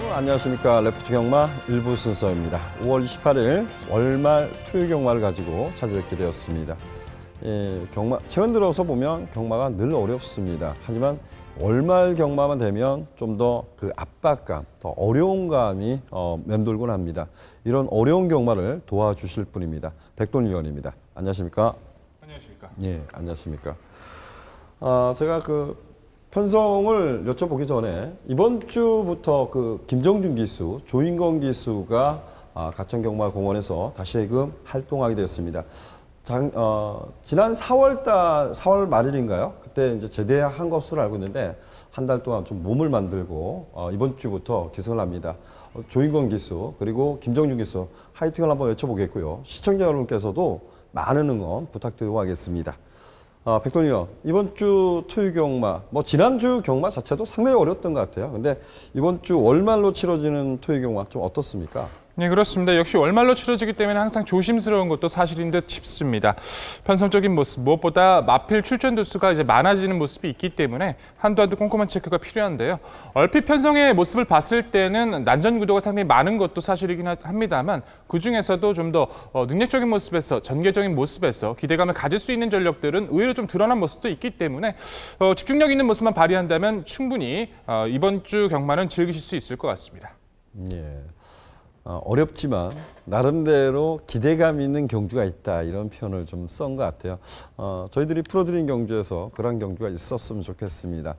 여러분 안녕하십니까. 레프트 경마 일부 순서입니다. 5월 28일 월말 토요 경마를 가지고 찾아뵙게 되었습니다. 경마 최근 들어서 보면 경마가 늘 어렵습니다. 하지만 월말 경마만 되면 좀 더 그 압박감, 더 어려운 감이 맴돌곤 합니다. 이런 어려운 경마를 도와주실 분입니다. 백돈 위원입니다. 안녕하십니까? 안녕하십니까? 예, 안녕하십니까? 제가 편성을 여쭤보기 전에 이번 주부터 김정준 기수, 조인건 기수가 가천경마공원에서 다시금 활동하게 되었습니다. 지난 4월 말일인가요? 그때 이제 제대한 것으로 알고 있는데 한 달 동안 좀 몸을 만들고 이번 주부터 기승을 합니다. 조인건 기수 그리고 김정준 기수 화이팅을 한번 여쭤보겠고요. 시청자 여러분께서도 많은 응원 부탁드리고 하겠습니다. 백돈 의원, 이번 주 토요 경마, 지난주 경마 자체도 상당히 어려웠던 것 같아요. 근데 이번 주 월말로 치러지는 토요 경마 좀 어떻습니까? 네, 그렇습니다. 역시 월말로 치러지기 때문에 항상 조심스러운 것도 사실인 듯 싶습니다. 편성적인 모습, 무엇보다 마필 출전 두수가 이제 많아지는 모습이 있기 때문에 한도 꼼꼼한 체크가 필요한데요. 얼핏 편성의 모습을 봤을 때는 난전 구도가 상당히 많은 것도 사실이긴 합니다만 그 중에서도 좀 더 능력적인 모습에서, 전개적인 모습에서 기대감을 가질 수 있는 전력들은 의외로 좀 드러난 모습도 있기 때문에 집중력 있는 모습만 발휘한다면 충분히 이번 주 경마는 즐기실 수 있을 것 같습니다. 예. 어렵지만 나름대로 기대감 있는 경주가 있다 이런 표현을 좀 쓴 것 같아요. 저희들이 풀어드린 경주에서 그런 경주가 있었으면 좋겠습니다.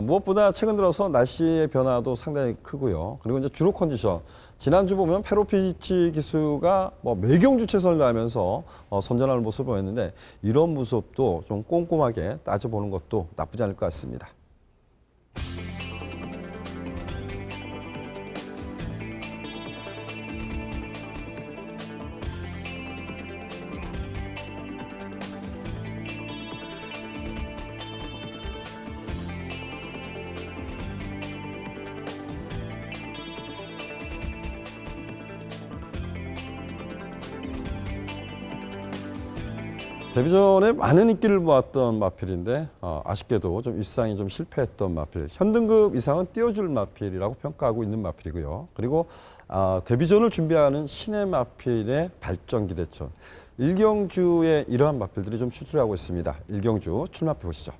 무엇보다 최근 들어서 날씨의 변화도 상당히 크고요. 그리고 이제 주로 컨디션 지난주 보면 페로피치 기수가 매경주 최선을 다하면서 선전하는 모습을 보였는데 이런 모습도 좀 꼼꼼하게 따져보는 것도 나쁘지 않을 것 같습니다. 데뷔전에 많은 인기를 모았던 마필인데 아쉽게도 좀 입상이 좀 실패했던 마필. 현등급 이상은 띄워줄 마필이라고 평가하고 있는 마필이고요. 그리고 데뷔전을 준비하는 신의 마필의 발전 기대천. 일경주에 이러한 마필들이 좀 출두하고 있습니다. 일경주 출마표 보시죠.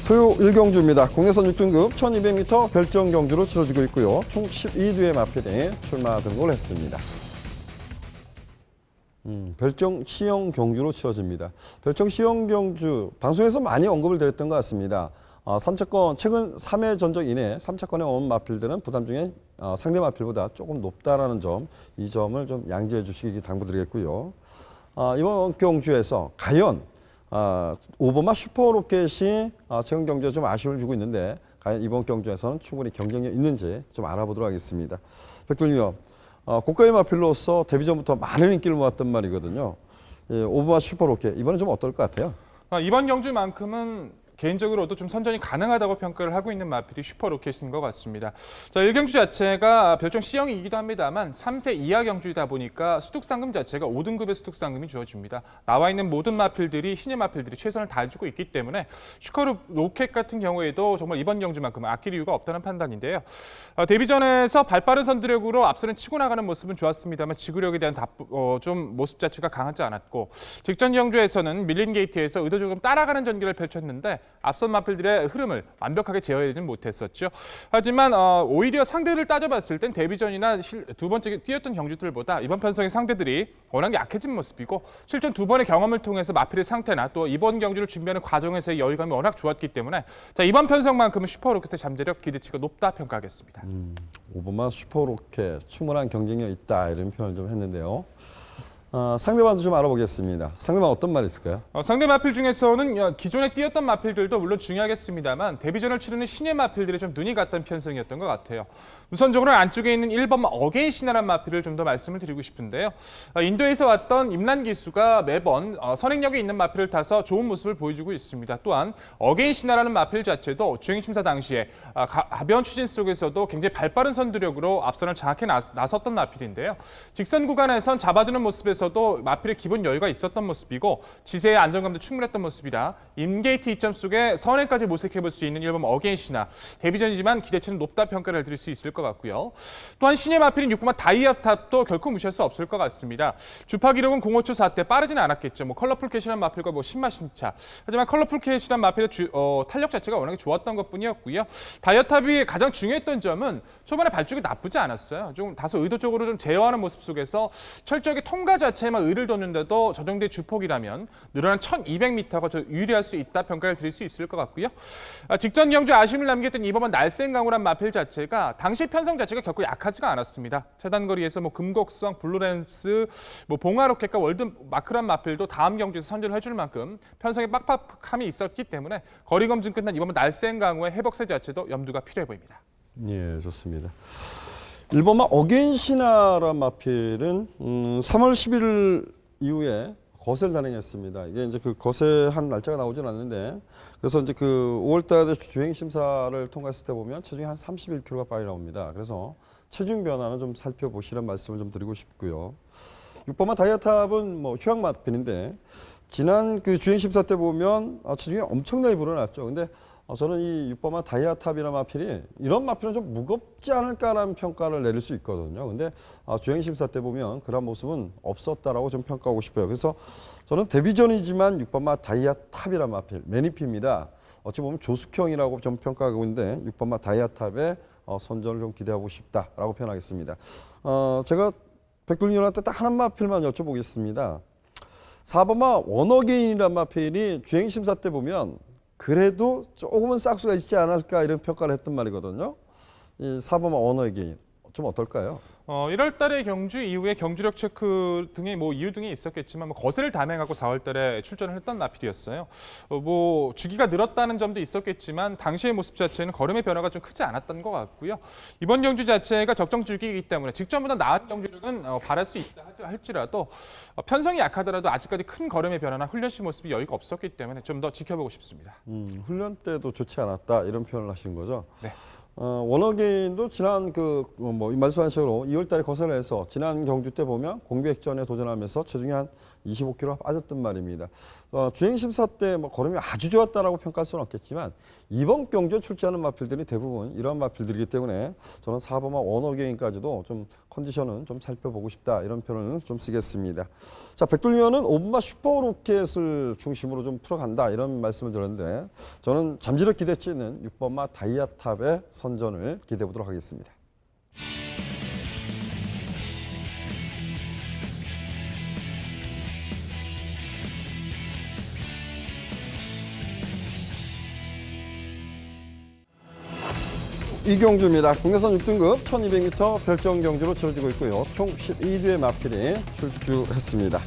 토요 1경주입니다. 국내선 6등급 1200m 결정 경주로 치러지고 있고요. 총 12두의 마필이 출마 등록을 했습니다. 별정 시형 경주로 치러집니다. 별정 시형 경주 방송에서 많이 언급을 드렸던 것 같습니다. 3차권 최근 3회 전적 이내 3차권에 온 마필들은 부담 중에 상대 마필보다 조금 높다라는 점, 이 점을 좀 양지해 주시기 당부드리겠고요. 이번 경주에서 과연 오버마 슈퍼로켓이 최근 경주에 좀 아쉬움을 주고 있는데 과연 이번 경주에서는 충분히 경쟁력이 있는지 좀 알아보도록 하겠습니다. 백돈 위원, 고가의 마필로서 데뷔전부터 많은 인기를 모았던 말이거든요. 오버마 슈퍼로켓 이번엔 좀 어떨 것 같아요? 이번 경주만큼은 개인적으로도 좀 선전이 가능하다고 평가를 하고 있는 마필이 슈퍼로켓인 것 같습니다. 1경주 자체가 별정 C형이기도 합니다만 3세 이하 경주이다 보니까 수득상금 자체가 5등급의 수득상금이 주어집니다. 나와 있는 모든 마필들이 신의 마필들이 최선을 다해주고 있기 때문에 슈퍼로켓 같은 경우에도 정말 이번 경주만큼은 아낄 이유가 없다는 판단인데요. 데뷔전에서 발빠른 선두력으로 앞서는 치고 나가는 모습은 좋았습니다만 지구력에 대한 좀 모습 자체가 강하지 않았고 직전 경주에서는 밀린 게이트에서 의도적으로 따라가는 전개를 펼쳤는데 앞선 마필들의 흐름을 완벽하게 제어하지는 못했었죠. 하지만 오히려 상대를 따져봤을 땐 데뷔전이나 두 번째 뛰었던 경주들보다 이번 편성의 상대들이 워낙 약해진 모습이고 실전 두 번의 경험을 통해서 마필의 상태나 또 이번 경주를 준비하는 과정에서의 여유감이 워낙 좋았기 때문에 이번 편성만큼은 슈퍼로켓의 잠재력 기대치가 높다 평가하겠습니다. 오버마 슈퍼로켓 충분한 경쟁력 있다 이런 표현을 좀 했는데요. 상대방도 좀 알아보겠습니다. 상대방 어떤 말이 있을까요? 상대 마필 중에서는 기존에 뛰었던 마필들도 물론 중요하겠습니다만 데뷔전을 치르는 신예 마필들이 좀 눈이 갔던 편성이었던 것 같아요. 우선적으로 안쪽에 있는 1번 어게인 신화란 마필을 좀 더 말씀을 드리고 싶은데요. 인도에서 왔던 임란 기수가 매번 선행력이 있는 마필을 타서 좋은 모습을 보여주고 있습니다. 또한 어게인 신화라는 마필 자체도 주행 심사 당시에 가벼운 추진 속에서도 굉장히 발빠른 선두력으로 앞선을 장악해 나섰던 마필인데요. 직선 구간에선 잡아주는 모습에서도 마필의 기본 여유가 있었던 모습이고 지세의 안정감도 충분했던 모습이라 임게이트 2점 속에 선행까지 모색해볼 수 있는 1번 어게인 신화. 데뷔전이지만 기대치는 높다 평가를 드릴 수 있을 것 같고요. 또한 신예 마필인 6번마 다이아탑도 결코 무시할 수 없을 것 같습니다. 주파 기록은 05초 4대 빠르진 않았겠죠. 컬러풀 캐시란 마필과 신마 신차. 하지만 컬러풀 캐시란 마필의 탄력 자체가 워낙에 좋았던 것뿐이었고요. 다이아탑이 가장 중요했던 점은 초반에 발주가 나쁘지 않았어요. 좀 다소 의도적으로 좀 제어하는 모습 속에서 철저하게 통과 자체에만 의를 뒀는데도 저 정도의 주폭이라면 늘어난 1200m가 유리할 수 있다 평가를 드릴 수 있을 것 같고요. 직전 경주에 아쉬움을 남겼던 이번은 날쌘강우란 마필 자체가 당시 편성 자체가 결코 약하지가 않았습니다. 최단거리에서 금곡성, 블루렌스, 봉화로켓과 월드마크란 마필도 다음 경주에서 선전을 해줄 만큼 편성의 빡빡함이 있었기 때문에 거리 검증 끝난 이번은 날쌘강우의 회복세 자체도 염두가 필요해 보입니다. 예, 좋습니다. 1번마 어게인 신화란 마필은 3월 11일 이후에 거세를 단행했습니다. 이게 이제 그 거세한 날짜가 나오진 않는데 그래서 이제 그 5월달에 주행 심사를 통과했을 때 보면 체중이 한 31kg가 빨리 나옵니다. 그래서 체중 변화는 좀 살펴보시라는 말씀을 좀 드리고 싶고요. 6번마 다이아탑은 휴양 마필인데 지난 그 주행 심사 때 보면 체중이 엄청나게 불어났죠. 근데 저는 이 6번마 다이아탑이라는 마필이 이런 마필은 좀 무겁지 않을까라는 평가를 내릴 수 있거든요. 근데 주행 심사 때 보면 그런 모습은 없었다라고 좀 평가하고 싶어요. 그래서 저는 데뷔전이지만 6번마 다이아탑이라는 마필, 매니피입니다. 어찌 보면 조숙형이라고 좀 평가하고 있는데 6번마 다이아탑의 선전을 좀 기대하고 싶다라고 표현하겠습니다. 제가 백돌리님한테 딱 한 마필만 여쭤보겠습니다. 4번마 원어게인이라는 마필이 주행 심사 때 보면 그래도 조금은 싹수가 있지 않을까 이런 평가를 했던 말이거든요. 이 4번마 원어게인 좀 어떨까요? 1월 달에 경주 이후에 경주력 체크 등의 이유 등이 있었겠지만 거세를 단행하고 4월 달에 출전을 했던 마필이었어요. 주기가 늘었다는 점도 있었겠지만 당시의 모습 자체는 걸음의 변화가 좀 크지 않았던 것 같고요. 이번 경주 자체가 적정 주기이기 때문에 직전보다 나은 경주력은 바랄 수 있다 할지라도 편성이 약하더라도 아직까지 큰 걸음의 변화나 훈련 시 모습이 여유가 없었기 때문에 좀 더 지켜보고 싶습니다. 훈련 때도 좋지 않았다 이런 표현을 하신 거죠? 네. 원어게인도 지난 말씀하신 식으로 2월달에 거세를 해서 지난 경주 때 보면 공백전에 도전하면서 체중이 한 25kg가 빠졌던 말입니다. 주행 심사 때 걸음이 아주 좋았다라고 평가할 수는 없겠지만 이번 경주에 출제하는 마필들이 대부분 이런 마필들이기 때문에 저는 4번마 원어게인까지도 좀 컨디션은 좀 살펴보고 싶다 이런 표현을 좀 쓰겠습니다. 자, 백돌리언은 5번마 슈퍼로켓을 중심으로 좀 풀어간다 이런 말씀을 드렸는데 저는 잠재력 기대치 있는 6번마 다이아탑의 선전을 기대해 보도록 하겠습니다. 이 경주입니다. 국내선 6등급 1200m 별정 경주로 치러지고 있고요. 총 12대의 마필이 출주했습니다.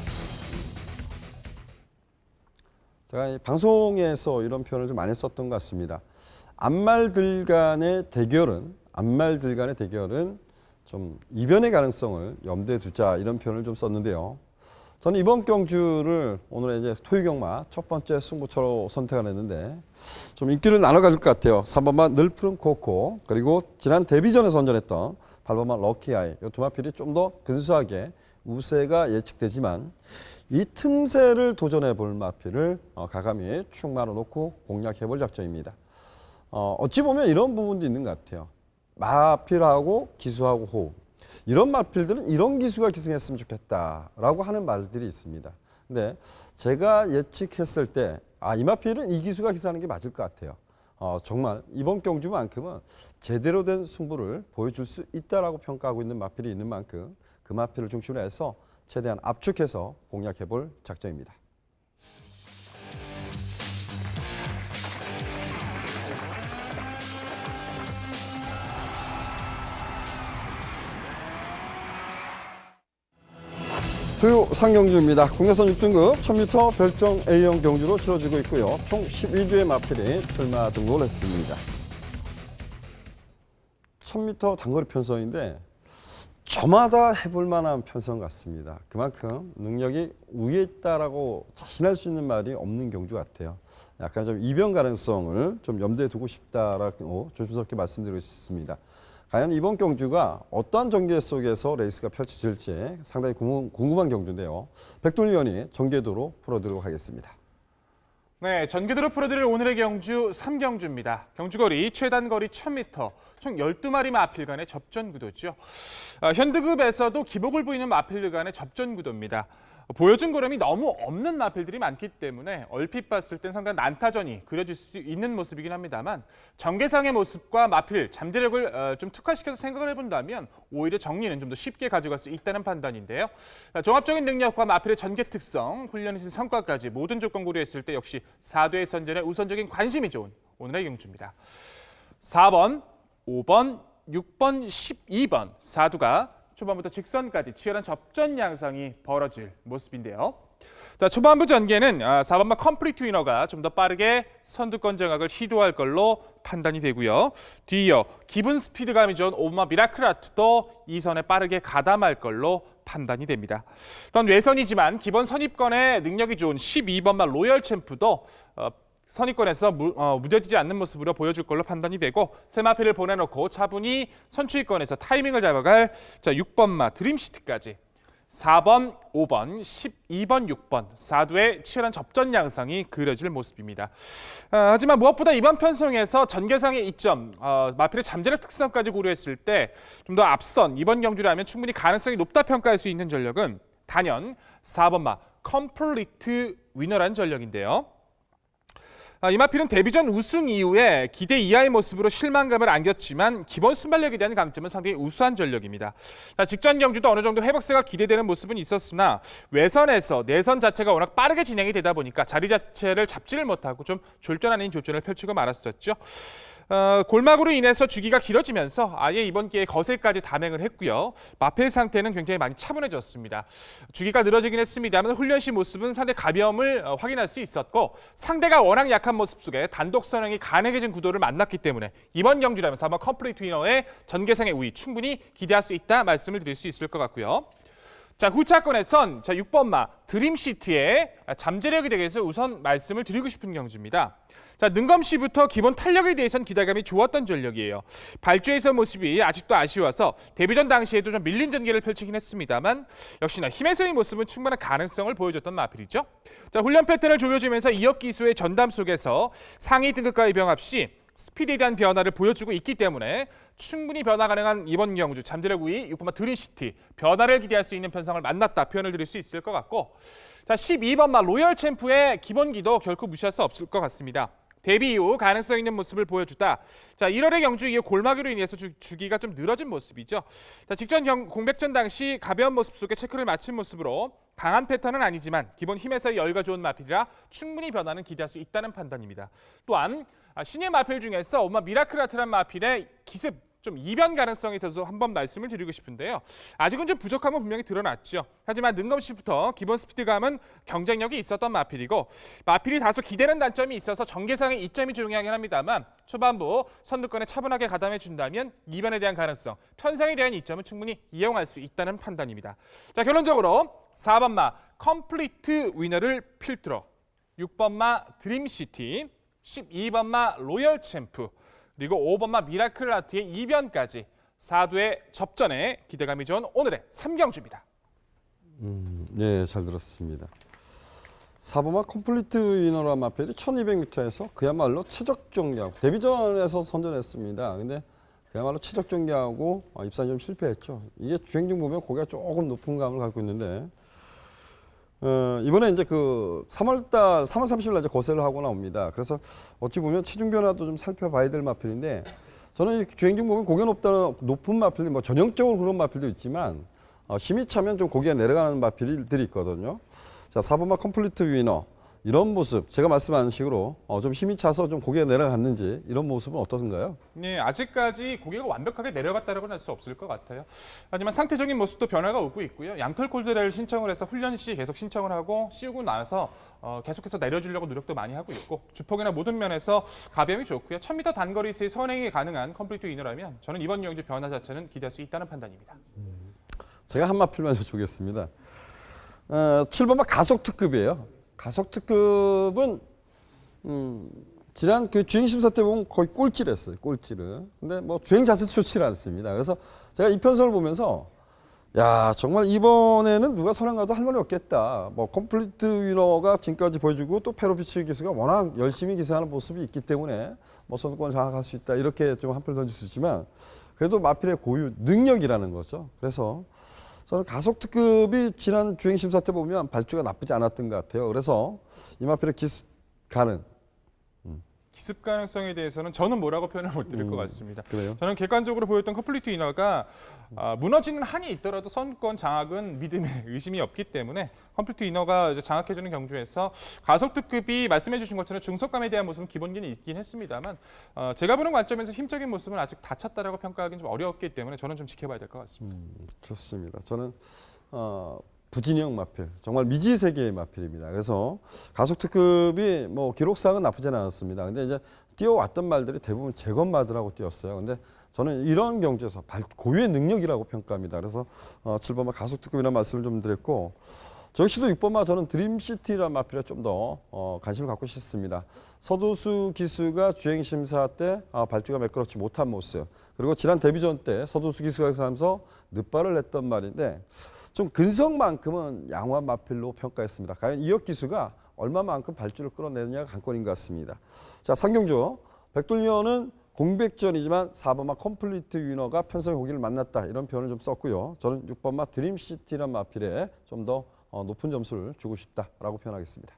제가 이 방송에서 이런 표현을 좀 많이 썼던 것 같습니다. 앞말들 간의 대결은 좀 이변의 가능성을 염두에 두자 이런 표현을 좀 썼는데요. 저는 이번 경주를 오늘의 이제 토요경마 첫 번째 승부처로 선택을 했는데 좀 인기를 나눠 가질 것 같아요. 3번마 늘푸른 코코 그리고 지난 데뷔전에 선전했던 8번마 럭키아이 이 두 마필이 좀 더 근소하게 우세가 예측되지만 이 틈새를 도전해 볼 마필을 가감히 충만으로 놓고 공략해 볼 작전입니다. 어찌 보면 이런 부분도 있는 것 같아요. 마필하고 기수하고 호흡. 이런 마필들은 이런 기수가 기승했으면 좋겠다라고 하는 말들이 있습니다. 근데 제가 예측했을 때 이 마필은 이 기수가 기승하는 게 맞을 것 같아요. 정말 이번 경주만큼은 제대로 된 승부를 보여줄 수 있다라고 평가하고 있는 마필이 있는 만큼 그 마필을 중심으로 해서 최대한 압축해서 공략해 볼 작전입니다. 수요 상경주입니다. 국내선 6등급 1000m 별정 A형 경주로 치러지고 있고요. 총 12주의 마필이 출마 등록을 했습니다. 1000m 단거리 편성인데 저마다 해볼 만한 편성 같습니다. 그만큼 능력이 위에 있다라고 자신할 수 있는 말이 없는 경주 같아요. 약간 좀 이변 가능성을 좀 염두에 두고 싶다라고 조심스럽게 말씀드리고 싶습니다. 과연 이번 경주가 어떠한 전개 속에서 레이스가 펼쳐질지 상당히 궁금한 경주인데요. 백돌위원이 전개도로 풀어드리도록 하겠습니다. 네, 전개도로 풀어드릴 오늘의 경주 3경주입니다. 경주거리 최단거리 1000m, 총 12마리 마필 간의 접전 구도죠. 현드급에서도 기복을 보이는 마필들 간의 접전 구도입니다. 보여준 걸음이 너무 없는 마필들이 많기 때문에 얼핏 봤을 땐 상당히 난타전이 그려질 수 있는 모습이긴 합니다만 전개상의 모습과 마필, 잠재력을 좀 특화시켜서 생각을 해본다면 오히려 정리는 좀 더 쉽게 가져갈 수 있다는 판단인데요. 종합적인 능력과 마필의 전개 특성, 훈련의 성과까지 모든 조건 고려했을 때 역시 4도의 선전에 우선적인 관심이 좋은 오늘의 경주입니다. 4번, 5번, 6번, 12번 4두가 초반부터 직선까지 치열한 접전 양상이 벌어질 모습인데요. 자, 초반부 전개는 4번마 컴플리트 위너가 좀 더 빠르게 선두권 장악을 시도할 걸로 판단이 되고요. 뒤이어 기분 스피드감이 좋은 5번마 미라클 아트도 이 선에 빠르게 가담할 걸로 판단이 됩니다. 또한 외선이지만 기본 선입권에 능력이 좋은 12번마 로열 챔프도 선입권에서 무뎌지지 않는 모습으로 보여줄 걸로 판단이 되고 세 마필을 보내놓고 차분히 선취권에서 타이밍을 잡아갈 6번마 드림시티까지 4번, 5번, 12번, 6번 4두의 치열한 접전 양상이 그려질 모습입니다. 하지만 무엇보다 이번 편성에서 전개상의 이점, 마필의 잠재력 특성까지 고려했을 때 좀 더 앞선 이번 경주라면 충분히 가능성이 높다 평가할 수 있는 전력은 단연 4번마 컴플리트 위너라는 전력인데요. 이 마필은 데뷔전 우승 이후에 기대 이하의 모습으로 실망감을 안겼지만 기본 순발력에 대한 강점은 상당히 우수한 전력입니다. 직전 경주도 어느 정도 회복세가 기대되는 모습은 있었으나 외선에서 내선 자체가 워낙 빠르게 진행이 되다 보니까 자리 자체를 잡지를 못하고 좀 졸전 아닌 졸전을 펼치고 말았었죠. 골막으로 인해서 주기가 길어지면서 아예 이번 기회에 거세까지 담행을 했고요. 마필 상태는 굉장히 많이 차분해졌습니다. 주기가 늘어지긴 했습니다만 훈련 시 모습은 상대 가벼움을 확인할 수 있었고 상대가 워낙 약한 모습 속에 단독 선행이 가능해진 구도를 만났기 때문에 이번 경주라면 4번 컴플리트 위너의 전개상의 우위 충분히 기대할 수 있다 말씀을 드릴 수 있을 것 같고요. 자, 후차권에선 6번마 드림시티의 잠재력에 대해서 우선 말씀을 드리고 싶은 경주입니다. 자, 능검시부터 기본 탄력에 대해서는 기대감이 좋았던 전력이에요. 발주에서 모습이 아직도 아쉬워서 데뷔전 당시에도 좀 밀린 전개를 펼치긴 했습니다만 역시나 힘에서의 모습은 충분한 가능성을 보여줬던 마필이죠. 자, 훈련 패턴을 조여주면서 이역 기수의 전담 속에서 상위 등급과의 병합 시 스피드에 대한 변화를 보여주고 있기 때문에 충분히 변화 가능한 이번 경주 잠재력 우위 6번마 드림시티 변화를 기대할 수 있는 편성을 만났다 표현을 드릴 수 있을 것 같고 자 12번마 로열 챔프의 기본기도 결코 무시할 수 없을 것 같습니다. 데뷔 이후 가능성 있는 모습을 보여주다. 자 1월의 경주 이후 골마기로 인해서 주기가 좀 늘어진 모습이죠. 자 직전 공백전 당시 가벼운 모습 속에 체크를 마친 모습으로 강한 패턴은 아니지만 기본 힘에서의 여유가 좋은 마필이라 충분히 변화는 기대할 수 있다는 판단입니다. 또한 신예 마필 중에서 엄마 미라클 아트란 마필의 기습 좀 이변 가능성에 대해서 한번 말씀을 드리고 싶은데요. 아직은 좀 부족함은 분명히 드러났죠. 하지만 능검시부터 기본 스피드감은 경쟁력이 있었던 마필이고 마필이 다소 기대는 단점이 있어서 전개상의 이점이 중요하긴 합니다만 초반부 선두권에 차분하게 가담해 준다면 이변에 대한 가능성, 편성에 대한 이점은 충분히 이용할 수 있다는 판단입니다. 자 결론적으로 4번마 컴플리트 위너를 필두로 6번마 드림시티 12번마 로열 챔프 그리고 5번마 미라클 아트의 이변까지 4두의 접전에 기대감이 좋은 오늘의 3경주입니다. 네, 잘 들었습니다. 4번마 컴플리트 위너라 마필이 1200m에서 그야말로 최적 종기하고 데뷔전에서 선전했습니다. 근데 그야말로 최적 종기하고 입상이 좀 실패했죠. 이게 주행 중 보면 고개가 조금 높은 감을 갖고 있는데 이번에 이제 그 3월 30일 날 이제 거세를 하고 나옵니다. 그래서 어찌 보면 체중 변화도 좀 살펴봐야 될 마필인데 저는 이 주행 중 보면 고개 높은 마필이 뭐 전형적으로 그런 마필도 있지만 힘이 차면 좀 고개가 내려가는 마필들이 있거든요. 자, 4번마 컴플리트 위너 이런 모습, 제가 말씀하는 식으로 좀 힘이 차서 좀 고개가 내려갔는지 이런 모습은 어떤가요? 네, 아직까지 고개가 완벽하게 내려갔다라고는 할 수 없을 것 같아요. 하지만 상태적인 모습도 변화가 오고 있고요. 양털 콜드레를 신청을 해서 훈련 시 계속 신청을 하고 씌우고 나서 계속해서 내려주려고 노력도 많이 하고 있고 주폭이나 모든 면에서 가벼움이 좋고요. 1000m 단거리에서의 선행이 가능한 컴플리트 위너라면 저는 이번 유영주 변화 자체는 기대할 수 있다는 판단입니다. 제가 한 마필만 여쭈겠습니다. 7번마 가속 특급이에요. 가속 특급은 지난 그 주행 심사 때 보면 거의 꼴찌를 했어요. 꼴찌를. 근데 뭐 주행 자세도 좋지 않습니다. 그래서 제가 이 편성을 보면서 야 정말 이번에는 누가 선행 가도 할 말이 없겠다. 뭐 컴플리트 위너가 지금까지 보여주고 또 페로비치 기수가 워낙 열심히 기수하는 모습이 있기 때문에 뭐 선두권 장악할 수 있다. 이렇게 좀 한표 던질 수 있지만 그래도 마필의 고유 능력이라는 거죠. 그래서 저는 가속 특급이 지난 주행 심사 때 보면 발주가 나쁘지 않았던 것 같아요. 그래서 이마필의 기습 가능. 기습 가능성에 대해서는 저는 뭐라고 표현을 못 드릴 것 같습니다. 그래요? 저는 객관적으로 보였던 컴플리트 위너가 무너지는 한이 있더라도 선권 장악은 믿음에 의심이 없기 때문에 컴플리트 위너가 이제 장악해주는 경주에서 가속 특급이 말씀해주신 것처럼 중속감에 대한 모습은 기본기는 있긴 했습니다만 제가 보는 관점에서 힘적인 모습은 아직 다 찼다라고 평가하기는 좀 어려웠기 때문에 저는 좀 지켜봐야 될 것 같습니다. 좋습니다. 저는 부진영 마필, 정말 미지 세계의 마필입니다. 그래서 가속 특급이 뭐 기록상은 나쁘지 않았습니다. 근데 이제 뛰어왔던 말들이 대부분 재건마들하고 뛰었어요. 근데 저는 이런 경주에서 고유의 능력이라고 평가합니다. 그래서 7번마 가속 특급이라는 말씀을 좀 드렸고 저 역시도 6번마 저는 드림시티라는 마필에 좀 더 관심을 갖고 싶습니다. 서도수 기수가 주행 심사 때 발주가 매끄럽지 못한 모습 그리고 지난 데뷔전 때 서도수 기수가 하면서 늦발을 냈던 말인데 좀 근성만큼은 양호한 마필로 평가했습니다. 과연 이혁 기수가 얼마만큼 발주를 끌어내느냐가 관건인 것 같습니다. 자, 상경주 백돌리언은 공백전이지만 4번마 컴플리트 위너가 편성의 호기를 만났다 이런 표현을 좀 썼고요. 저는 6번마 드림시티란 마필에 좀 더 높은 점수를 주고 싶다라고 표현하겠습니다.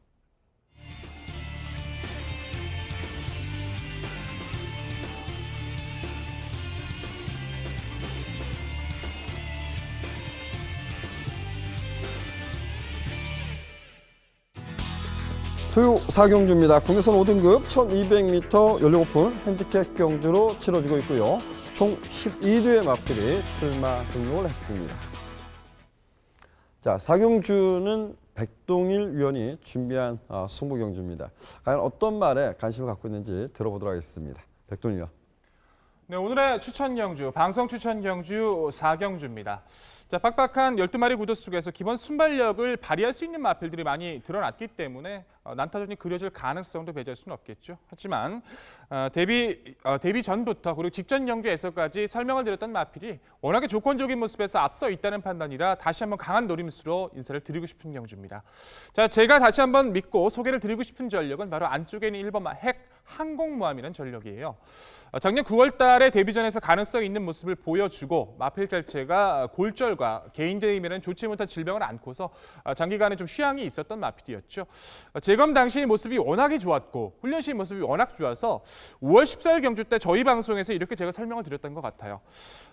토요 4경주입니다. 국내선 5등급 1200m 연령 오픈 핸디캡 경주로 치러지고 있고요. 총 12대의 마필이 출마 등록을 했습니다. 자, 4경주는 백동일 위원이 준비한 승부 경주입니다. 과연 어떤 말에 관심을 갖고 있는지 들어보도록 하겠습니다. 백동일 위원. 네, 오늘의 추천 경주, 방송 추천 경주 4경주입니다. 자, 빡빡한 12마리 구도 속에서 기본 순발력을 발휘할 수 있는 마필들이 많이 드러났기 때문에 난타전이 그려질 가능성도 배제할 수는 없겠죠. 하지만 데뷔 전부터 그리고 직전 경주에서까지 설명을 드렸던 마필이 워낙에 조건적인 모습에서 앞서 있다는 판단이라 다시 한번 강한 노림수로 인사를 드리고 싶은 경주입니다. 자, 제가 다시 한번 믿고 소개를 드리고 싶은 전력은 바로 안쪽에 있는 1번마 핵 항공모함이라는 전력이에요. 작년 9월 달에 데뷔전에서 가능성 있는 모습을 보여주고 마필 자체가 골절과 개인대임이라는 좋지 못한 질병을 안고서 장기간에 좀 휴양이 있었던 마필이었죠. 재검 당시의 모습이 워낙에 좋았고 훈련 시 모습이 워낙 좋아서 5월 14일 경주 때 저희 방송에서 이렇게 제가 설명을 드렸던 것 같아요.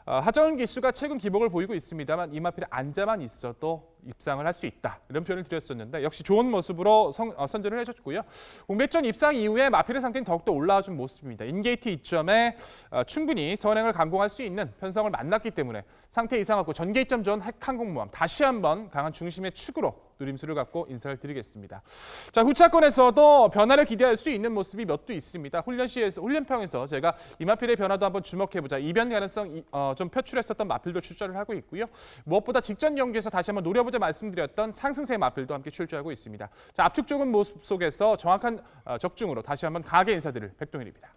하정은 기수가 최근 기복을 보이고 있습니다만 이 마필이 앉아만 있어도 입상을 할 수 있다 이런 표현을 드렸었는데 역시 좋은 모습으로 선전을 해줬고요. 공백전 입상 이후에 마필의 상태는 더욱더 올라와준 모습입니다. 인게이트 이점에 충분히 선행을 감공할 수 있는 편성을 만났기 때문에 상태 이상하고 전개이점 좋은 핵항공모함 다시 한번 강한 중심의 축으로 누림수를 갖고 인사를 드리겠습니다. 자, 후차권에서도 변화를 기대할 수 있는 모습이 몇 도 있습니다. 훈련평에서 제가 이마필의 변화도 한번 주목해보자. 이변 가능성 좀 표출했었던 마필도 출전을 하고 있고요. 무엇보다 직전 경기에서 다시 한번 노려보자 말씀드렸던 상승세 마필도 함께 출전하고 있습니다. 자, 압축적인 모습 속에서 정확한 적중으로 다시 한번 강하게 인사드릴 백동일입니다.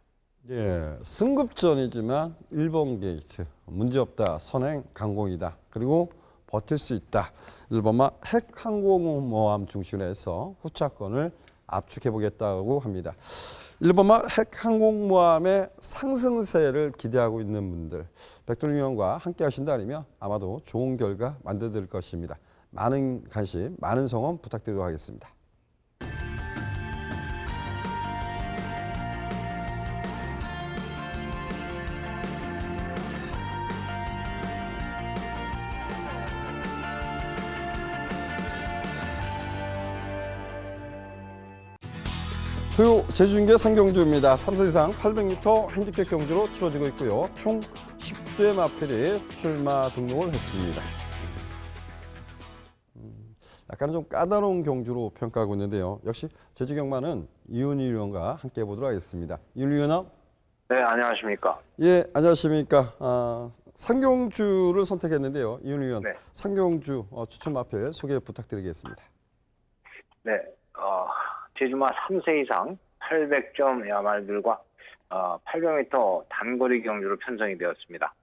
예, 승급전이지만 1번 게이트 문제없다. 선행 강공이다. 그리고 버틸 수 있다. 1번마 핵 항공모함 중심으로 해서 후차권을 압축해 보겠다고 합니다. 1번마 핵 항공모함의 상승세를 기대하고 있는 분들 백돌림 위원과 함께 하신다면 아마도 좋은 결과 만들어드릴 것입니다. 많은 관심, 많은 성원 부탁드리도록 하겠습니다. 토요 제주중계 상경주입니다. 3세 이상 800m 핸디캡 경주로 치러지고 있고요. 총 10대 마필이 출마 등록을 했습니다. 약간은 좀 까다로운 경주로 평가하고 있는데요. 역시 제주경마는 이윤희 의원과 함께 해보도록 하겠습니다. 이윤희 의원. 네, 안녕하십니까. 예, 안녕하십니까. 상경주를 선택했는데요. 이윤희 의원, 네. 상경주 추천 마필 소개 부탁드리겠습니다. 네, 제주마 3세 이상 800점 야말들과 800m 단거리 경주로 편성이 되었습니다.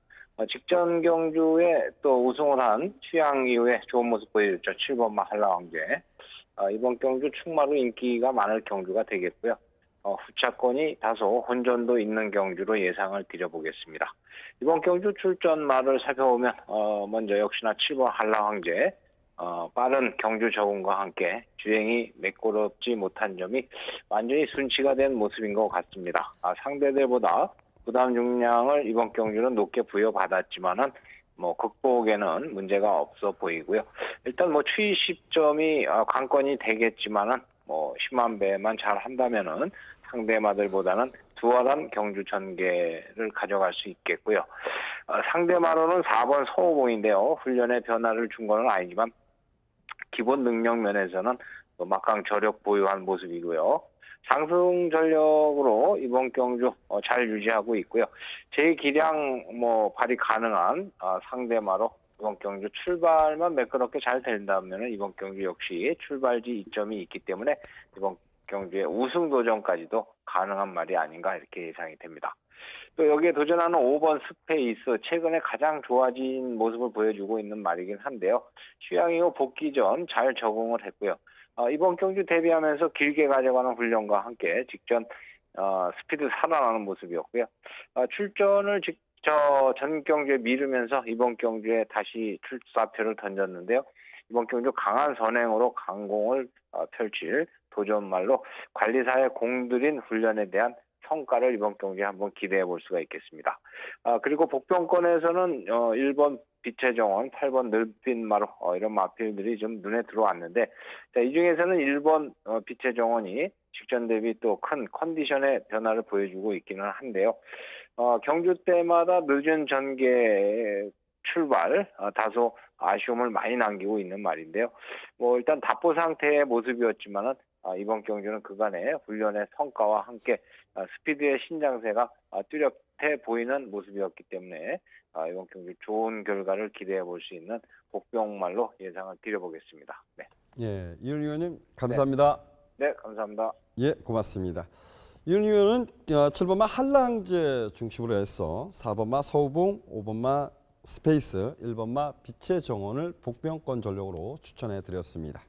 직전 경주에 또 우승을 한 취향 이후에 좋은 모습 보여줬죠. 7번마 한라왕제. 이번 경주 충마로 인기가 많을 경주가 되겠고요. 후차권이 다소 혼전도 있는 경주로 예상을 드려보겠습니다. 이번 경주 출전마를 살펴보면 먼저 역시나 7번 한라왕제 빠른 경주 적응과 함께 주행이 매끄럽지 못한 점이 완전히 순치가 된 모습인 것 같습니다. 상대들보다 부담 중량을 이번 경주는 높게 부여받았지만은 극복에는 문제가 없어 보이고요. 일단 추이 시점이 관건이 되겠지만은 10만 배만 잘 한다면은 상대마들보다는 수월한 경주 전개를 가져갈 수 있겠고요. 상대마로는 4번 서호봉인데요. 훈련에 변화를 준 건 아니지만 기본 능력 면에서는 막강 저력 보유한 모습이고요. 상승 전력으로 이번 경주 잘 유지하고 있고요. 제 기량 발휘 가능한 상대마로 이번 경주 출발만 매끄럽게 잘 된다면 이번 경주 역시 출발지 이점이 있기 때문에 이번 경주의 우승 도전까지도 가능한 말이 아닌가 이렇게 예상이 됩니다. 또 여기에 도전하는 5번 스페이스 최근에 가장 좋아진 모습을 보여주고 있는 말이긴 한데요. 휴양 이후 복귀 전 잘 적응을 했고요. 이번 경주 대비하면서 길게 가져가는 훈련과 함께 직전 스피드 살아나는 모습이었고요. 출전을 전 경주에 미루면서 이번 경주에 다시 출사표를 던졌는데요. 이번 경주 강한 선행으로 강공을 펼칠 도전말로 관리사에 공들인 훈련에 대한 성과를 이번 경주에 한번 기대해 볼 수가 있겠습니다. 그리고 복병권에서는 1번 빛의 정원, 8번 늘빛마루 이런 마필들이 좀 눈에 들어왔는데 이 중에서는 1번 빛의 정원이 직전 대비 또 큰 컨디션의 변화를 보여주고 있기는 한데요. 경주 때마다 늦은 전개 출발 다소 아쉬움을 많이 남기고 있는 말인데요. 일단 답보 상태의 모습이었지만은 이번 경주는 그간의 훈련의 성과와 함께 스피드의 신장세가 뚜렷해 보이는 모습이었기 때문에 이번 경주 좋은 결과를 기대해 볼 수 있는 복병말로 예상을 드려보겠습니다. 네. 예, 이윤희 의원님 감사합니다. 네, 감사합니다. 예, 고맙습니다. 이윤희 의원은 7번마 한라왕제 중심으로 해서 4번마 서우봉, 5번마 스페이스, 1번마 빛의 정원을 복병권 전력으로 추천해 드렸습니다.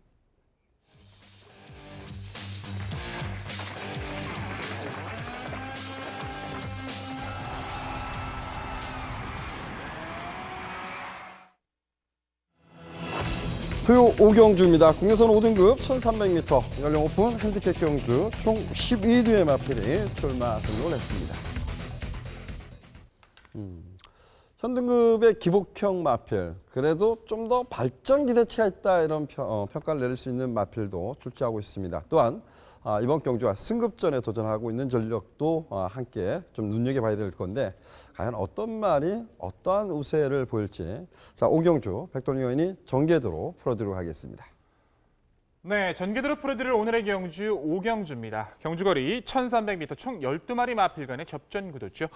토요 5경주입니다. 국내선 5등급 1300m 연령 오픈 핸디캡 경주 총 12뒤의 마필이 출마 등록을 했습니다. 현등급의 기복형 마필, 그래도 좀 더 발전 기대치가 있다 이런 평가를 내릴 수 있는 마필도 출제하고 있습니다. 또한 이번 경주와 승급전에 도전하고 있는 전력도 함께 좀 눈여겨봐야 될 건데 과연 어떤 말이 어떠한 우세를 보일지 자 5경주 백돌 의원이 전개도로 풀어드리도록 하겠습니다. 네, 전개도로 풀어드릴 오늘의 경주 5경주입니다. 경주거리 1300m 총 12마리 마필 간의 접전 구도죠.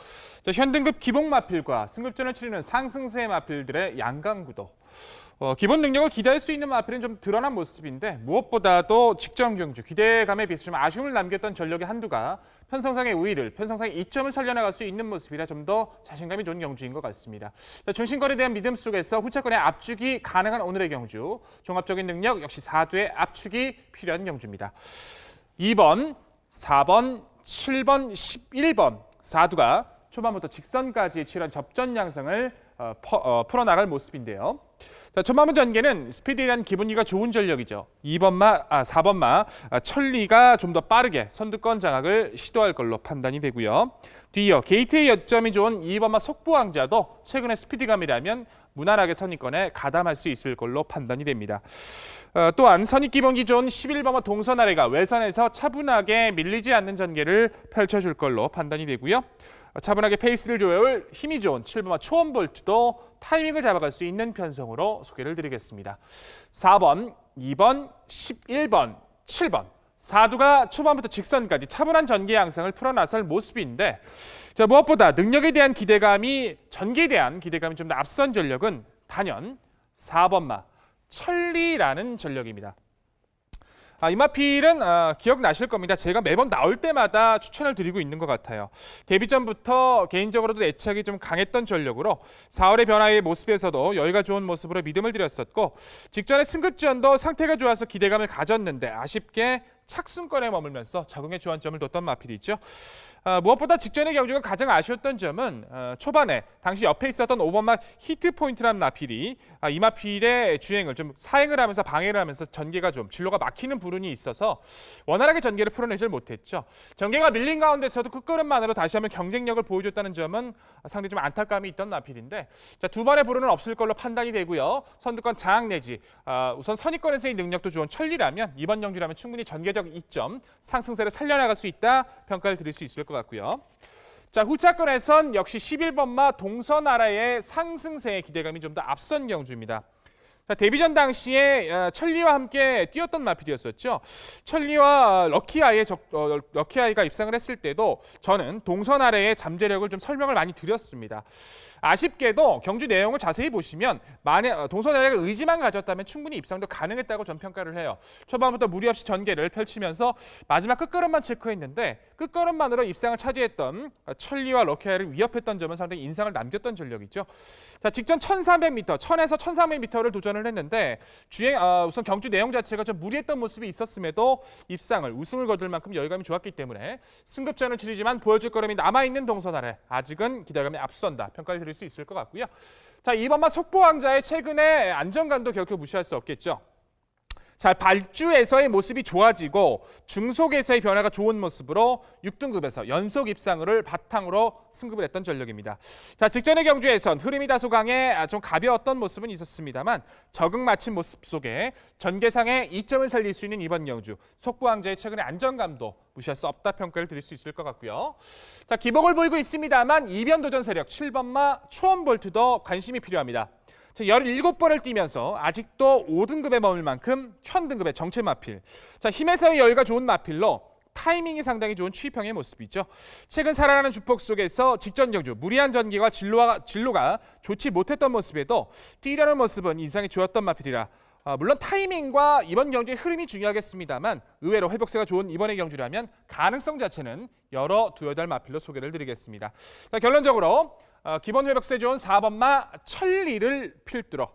자, 현등급 기복 마필과 승급전을 치르는 상승세 마필들의 양강 구도. 기본 능력을 기대할 수 있는 마필은 좀 드러난 모습인데 무엇보다도 직전 경주 기대감에 비해서 좀 아쉬움을 남겼던 전력의 한두가 편성상의 우위를, 편성상의 이점을 살려나갈 수 있는 모습이라 좀 더 자신감이 좋은 경주인 것 같습니다. 중심권에 대한 믿음 속에서 후차권의 압축이 가능한 오늘의 경주, 종합적인 능력 역시 4두의 압축이 필요한 경주입니다. 2번, 4번, 7번, 11번 4두가 초반부터 직선까지 치열한 접전 양상을 풀어나갈 모습인데요. 자, 초반부 전개는 스피드에 대한 기본기가 좋은 전력이죠. 4번마 천리가 좀 더 빠르게 선두권 장악을 시도할 걸로 판단이 되고요. 뒤이어 게이트의 여점이 좋은 2번마 속보왕자도 최근의 스피드감이라면 무난하게 선입권에 가담할 수 있을 걸로 판단이 됩니다. 또한 선입 기본기 좋은 11번마 동선 아래가 외선에서 차분하게 밀리지 않는 전개를 펼쳐줄 걸로 판단이 되고요. 차분하게 페이스를 조여올 힘이 좋은 7번마 초원볼트도 타이밍을 잡아갈 수 있는 편성으로 소개를 드리겠습니다. 4번, 2번, 11번, 7번. 4두가 초반부터 직선까지 차분한 전개 양상을 풀어나설 모습인데 무엇보다 능력에 대한 기대감이 전개에 대한 기대감이 좀 더 앞선 전력은 단연 4번마 천리라는 전력입니다. 이 마필은 기억나실 겁니다. 제가 매번 나올 때마다 추천을 드리고 있는 것 같아요. 데뷔전부터 개인적으로도 애착이 좀 강했던 전력으로 4월의 변화의 모습에서도 여유가 좋은 모습으로 믿음을 드렸었고 직전에 승급전도 상태가 좋아서 기대감을 가졌는데 아쉽게 착순권에 머물면서 적응의 주안점을 뒀던 마필이죠. 무엇보다 직전의 경주가 가장 아쉬웠던 점은 초반에 당시 옆에 있었던 5번마 히트 포인트라는 마필이 이 마필의 주행을 좀 사행을 하면서 방해를 하면서 전개가 좀 진로가 막히는 부분이 있어서 원활하게 전개를 풀어내질 못했죠. 전개가 밀린 가운데서도 끝걸음만으로 다시 한번 경쟁력을 보여줬다는 점은 상당히 좀 안타까움이 있던 마필인데 두 번의 불운은 없을 걸로 판단이 되고요. 선두권 장악 내지 우선 선입권에서의 능력도 좋은 천리라면 이번 경주라면 충분히 전개적 이점 상승세를 살려나갈 수 있다 평가를 드릴 수 있을 것 같고요. 후차권에선 역시 11번마 동서나라의 상승세의 기대감이 좀 더 앞선 경주입니다. 데뷔전 당시에 천리와 함께 뛰었던 마필이었었죠. 천리와 럭키아이가 입상을 했을 때도 저는 동선 아래의 잠재력을 좀 설명을 많이 드렸습니다. 아쉽게도 경주 내용을 자세히 보시면 만약 동선 아래가 의지만 가졌다면 충분히 입상도 가능했다고 전 평가를 해요. 초반부터 무리 없이 전개를 펼치면서 마지막 끝걸음만 체크했는데 끝걸음만으로 입상을 차지했던 천리와 럭키아이를 위협했던 점은 상당히 인상을 남겼던 전력이죠. 직전 1,300m, 1,000에서 1,300m를 도전을 했는데 우선 경주 내용 자체가 좀 무리했던 모습이 있었음에도 입상을 우승을 거둘 만큼 여유감이 좋았기 때문에 승급전을 치르지만 보여줄 걸음이 남아있는 동선 아래 아직은 기대감이 앞선다 평가를 드릴 수 있을 것 같고요. 2번마 속보왕자의 최근의 안정감도 결코 무시할 수 없겠죠. 발주에서의 모습이 좋아지고 중속에서의 변화가 좋은 모습으로 6등급에서 연속 입상을 바탕으로 승급을 했던 전력입니다. 직전의 경주에선 흐름이 다소 강해 좀 가벼웠던 모습은 있었습니다만 적응 마친 모습 속에 전개상의 이점을 살릴 수 있는 이번 경주 속보왕자의 최근의 안정감도 무시할 수 없다 평가를 드릴 수 있을 것 같고요. 기복을 보이고 있습니다만 이변 도전 세력 7번마 초원볼트도 관심이 필요합니다. 17번을 뛰면서 아직도 5등급에 머물 만큼 현등급의 정체 마필. 힘에서의 여유가 좋은 마필로 타이밍이 상당히 좋은 취입형의 모습이죠. 최근 살아나는 주폭 속에서 직전 경주 무리한 전개와 진로가 좋지 못했던 모습에도 뛰려는 모습은 인상이 좋았던 마필이라 물론 타이밍과 이번 경주의 흐름이 중요하겠습니다만 의외로 회복세가 좋은 이번의 경주라면 가능성 자체는 여러 두여달 마필로 소개를 드리겠습니다. 결론적으로 기본 회복세 좋은 4번마 천리를 필두로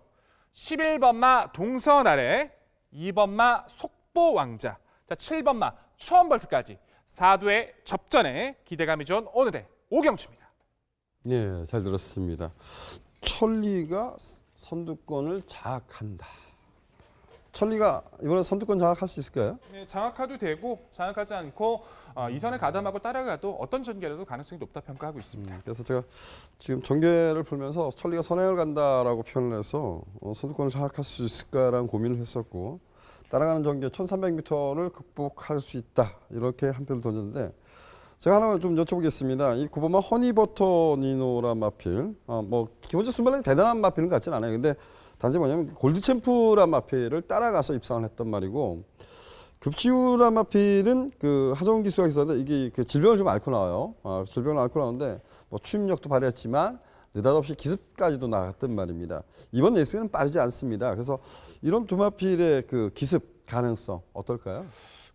11번마 동선 아래 2번마 속보왕자 7번마 초원볼트까지 4두의 접전에 기대감이 좋은 오늘의 5경주입니다. 네, 잘 들었습니다. 천리가 선두권을 장악한다. 천리가 이번에 선두권 장악할 수 있을까요? 네, 장악해도 되고 장악하지 않고 이선에 가담하고 따라가도 어떤 전개라도 가능성이 높다 평가하고 있습니다. 그래서 제가 지금 전개를 풀면서 천리가 선행을 간다라고 표현을 해서 선두권을 장악할 수 있을까라는 고민을 했었고 따라가는 전개 1,300m를 극복할 수 있다 이렇게 한 표를 던졌는데 제가 하나 좀 여쭤보겠습니다. 이 9번마 허니버터 니노란 마필 기본적으로 순발력이 대단한 마필은 같진 않아요. 근데 단지 뭐냐면 골드챔프란 마필을 따라가서 입상을 했던 말이고 급지우란 마필은 그 하정훈 기수가 있었는데 이게 그 질병을 좀 앓고 나와요. 질병을 앓고 나오는데 추임력도 발휘했지만 느닷없이 기습까지도 나갔던 말입니다. 이번 레이스는 빠르지 않습니다. 그래서 이런 두 마필의 그 기습 가능성 어떨까요?